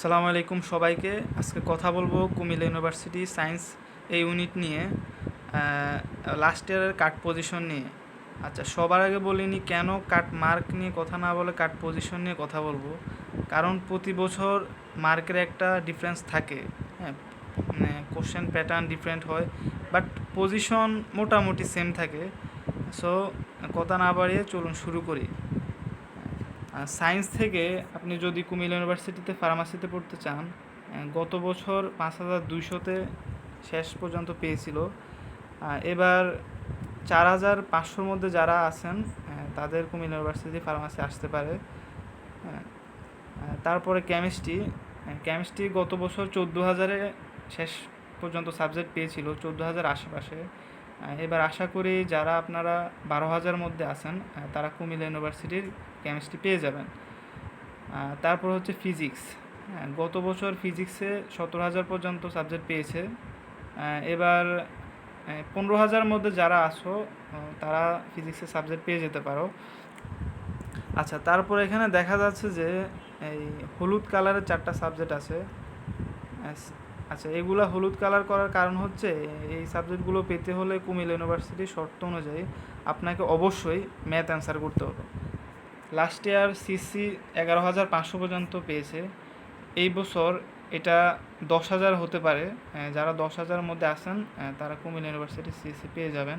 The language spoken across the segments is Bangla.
আসসালামু আলাইকুম সবাইকে। আজকে কথা বলবো কুমিল্লা ইউনিভার্সিটি সায়েন্স এই ইউনিট নিয়ে, লাস্ট ইয়ারের কাট পজিশন নিয়ে। আচ্ছা, সবার আগে বলিনি কেন কাট মার্ক নিয়ে কথা না বলে কাট পজিশন নিয়ে কথা বলবো। কারণ প্রতি বছর মার্কের একটা ডিফারেন্স থাকে। হ্যাঁ, মানে কোশ্চেন প্যাটার্ন ডিফারেন্ট হয়, বাট পজিশন মোটামুটি সেম থাকে। সো কথা না বাড়িয়ে চলুন শুরু করি। সায়েন্স থেকে আপনি যদি কুমিল্লা ইউনিভার্সিটিতে ফার্মাসিতে পড়তে চান, গত বছর 5200-তে শেষ পর্যন্ত পেয়েছিল। এবার 4500-র মধ্যে যারা আছেন তাদের কুমিল্লা ইউনিভার্সিটি ফার্মাসি আসতে পারে। তারপরে কেমিস্ট্রি গত বছর 14,000-এ শেষ পর্যন্ত সাবজেক্ট পেয়েছিল, 14,000 আশেপাশে। এবার আশা করি যারা আপনারা 12,000 মধ্যে আছেন তারা কুমিল্লা ইউনিভার্সিটির কেমিস্ট্রি পেয়ে যাবেন। তারপর হচ্ছে ফিজিক্স। গত বছর ফিজিক্সে 17,000 পর্যন্ত সাবজেক্ট পেয়েছে। এবার 15,000 মধ্যে যারা আসো তারা ফিজিক্সের সাবজেক্ট পেয়ে যেতে পারো। আচ্ছা, তারপর এখানে দেখা যাচ্ছে যে এই হলুদ কালারের 4টা সাবজেক্ট আছে। আচ্ছা, এগুলা হলুদ কালার করার কারণ হচ্ছে এই সাবজেক্টগুলো পেতে হলে কুমিল্লা ইউনিভার্সিটির শর্ত অনুযায়ী আপনাকে অবশ্যই ম্যাথ অ্যান্সার করতে হবে। লাস্ট ইয়ার সিসি 11,500 পর্যন্ত পেয়েছে। এই বছর এটা 10,000 হতে পারে। যারা 10,000-এর মধ্যে আছেন তারা কুমিল্লা ইউনিভার্সিটি সিসি পেয়ে যাবেন।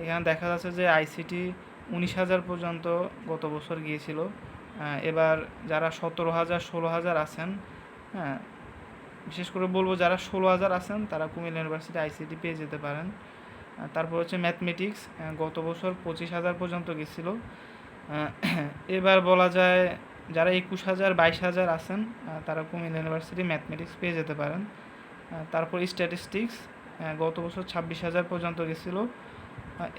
এখানে দেখা যাচ্ছে যে আইসিটি 19,000 পর্যন্ত গত বছর গিয়েছিল। এবার যারা 17,000 16,000 আছেন, হ্যাঁ, বিশেষ করে বলবো যারা 16,000 আছেন তারা কুমিল্লা ইউনিভার্সিটি আইসিটি পেয়ে যেতে পারেন। তারপর হচ্ছে ম্যাথমেটিক্স, গত বছর 25,000 পর্যন্ত গেছিলো। এবার বলা যায় যারা 21,000 22,000 আছেন তারা কুমিল্লা ইউনিভার্সিটি ম্যাথমেটিক্স পেয়ে যেতে পারেন। তারপর স্ট্যাটিস্টিক্স গত বছর 26,000 পর্যন্ত গেছিলো।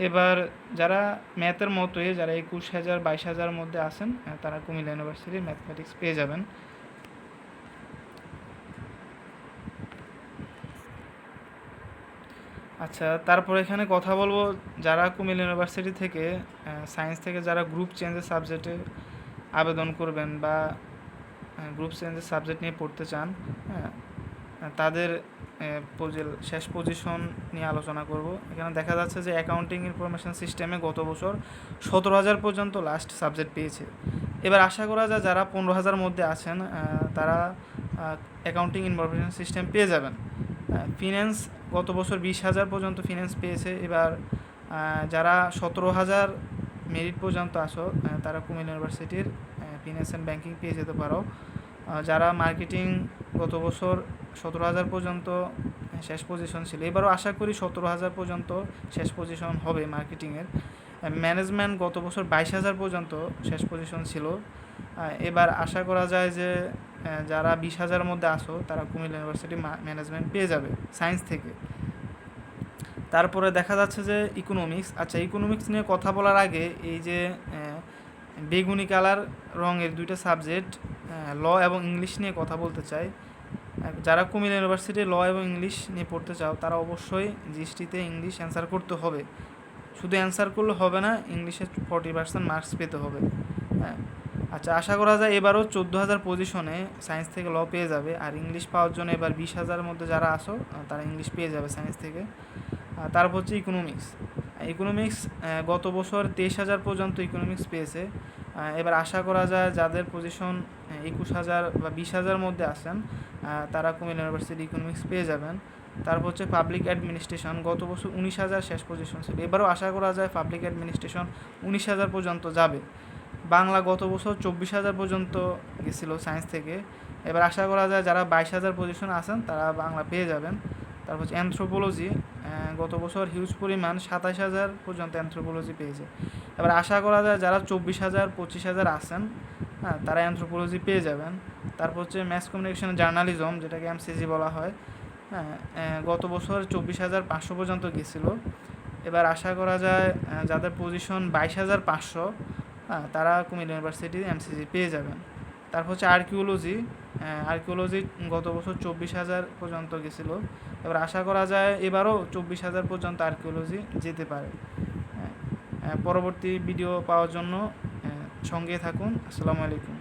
এবার যারা ম্যাথের মতোই যারা 21,000 22,000 মধ্যে আছেন তারা কুমিল্লা ইউনিভার্সিটি ম্যাথমেটিক্স পেয়ে যাবেন। আচ্ছা, তারপর এখানে কথা বলবো যারা কুমিল্লা ইউনিভার্সিটি থেকে সায়েন্স থেকে যারা গ্রুপ চেঞ্জের সাবজেক্টে আবেদন করবেন বা গ্রুপ চেঞ্জের সাবজেক্ট নিয়ে পড়তে চান, তাদের শেষ পজিশন নিয়ে আলোচনা করব। এখানে দেখা যাচ্ছে যে অ্যাকাউন্টিং ইনফরমেশন সিস্টেমে গত বছর 17,000 পর্যন্ত লাস্ট সাবজেক্ট পেয়েছে। এবার আশা করা যায় যারা 15,000 মধ্যে আছেন তারা অ্যাকাউন্টিং ইনফরমেশন সিস্টেম পেয়ে যাবেন। ফিন্যান্স গত বছর 20,000 পর্যন্ত ফিন্যান্স পেয়েছে। এবার যারা 17,000 মেরিট পর্যন্ত আসো তারা কুমিল্লা ইউনিভার্সিটির ফিন্যান্স অ্যান্ড ব্যাংকিং পেয়ে যেতে পারো। যারা মার্কেটিং গত বছর 17,000 পর্যন্ত শেষ পজিশন ছিল, এবারও আশা করি 17,000 পর্যন্ত শেষ পজিশন হবে মার্কেটিংয়ের। ম্যানেজমেন্ট গত বছর 22,000 পর্যন্ত শেষ পজিশন ছিল। এবার আশা করা যায় যে যারা 20,000-এর মধ্যে আসো তারা কুমিল্লা ইউনিভার্সিটি ম্যানেজমেন্ট পেয়ে যাবে সায়েন্স থেকে। তারপরে দেখা যাচ্ছে যে ইকোনমিক্স। আচ্ছা, ইকোনমিক্স নিয়ে কথা বলার আগে এই যে বেগুনি কালার রঙের 2টা সাবজেক্ট ল এবং ইংলিশ নিয়ে কথা বলতে চাই। যারা কুমিল্লা ইউনিভার্সিটি ল এবং ইংলিশ নিয়ে পড়তে চাও তারা অবশ্যই জিএসটিতে ইংলিশ অ্যান্সার করতে হবে। শুধু অ্যান্সার করলে হবে না, ইংলিশে 40% মার্কস পেতে হবে। হ্যাঁ, আচ্ছা, আশা করা যায় এবারও 14,000 পজিশনে সায়েন্স থেকে ল পেয়ে যাবে। আর ইংলিশ পাওয়ার জন্য এবার 20,000-এর মধ্যে যারা আসো তারা ইংলিশ পেয়ে যাবে সায়েন্স থেকে। তারপর হচ্ছে ইকোনমিক্স গত বছর 23,000 পর্যন্ত ইকোনমিক্স পেয়েছে। এবার আশা করা যায় যাদের পজিশন 21,000 বা 20,000-এর মধ্যে আসেন তারা কুমিল্লা ইউনিভার্সিটি ইকোনমিক্স পেয়ে যাবেন। তারপর হচ্ছে পাবলিক অ্যাডমিনিস্ট্রেশন গত বছর 19,000 শেষ পজিশন ছিল। এবারও আশা করা যায় পাবলিক অ্যাডমিনিস্ট্রেশন 19,000 পর্যন্ত যাবে। বাংলা গত বছর 24,000 পর্যন্ত গেছিলো সায়েন্স থেকে। এবার আশা করা যায় যারা 22,000 পজিশন আছেন তারা বাংলা পেয়ে যাবেন। তারপর হচ্ছে অ্যানথ্রোপোলজি গত বছর হিউজ পরিমাণ 27,000 পর্যন্ত অ্যানথ্রোপোলজি পেয়েছে। এবার আশা করা যায় যারা 24,000 25,000 আছেন তারা অ্যানথ্রোপোলজি পেয়ে যাবেন। তারপর হচ্ছে ম্যাস কমিউনিকেশন জার্নালিজম, যেটাকে এমসিজি বলা হয়, গত বছর 24,500 পর্যন্ত গেছিলো। এবার আশা করা যায় যাদের পজিশন 22,500 তারা কুমিল্লা ইউনিভার্সিটির এমসিজি পেয়ে যাবেন। তারপর হচ্ছে আর্কিওলজি গত বছর 24,000 পর্যন্ত গেছিলো। এবার আশা করা যায় এবারও 24,000 পর্যন্ত আর্কিওলজি যেতে পারে। পরবর্তী ভিডিও পাওয়ার জন্য সঙ্গে থাকুন। আসসালামু আলাইকুম।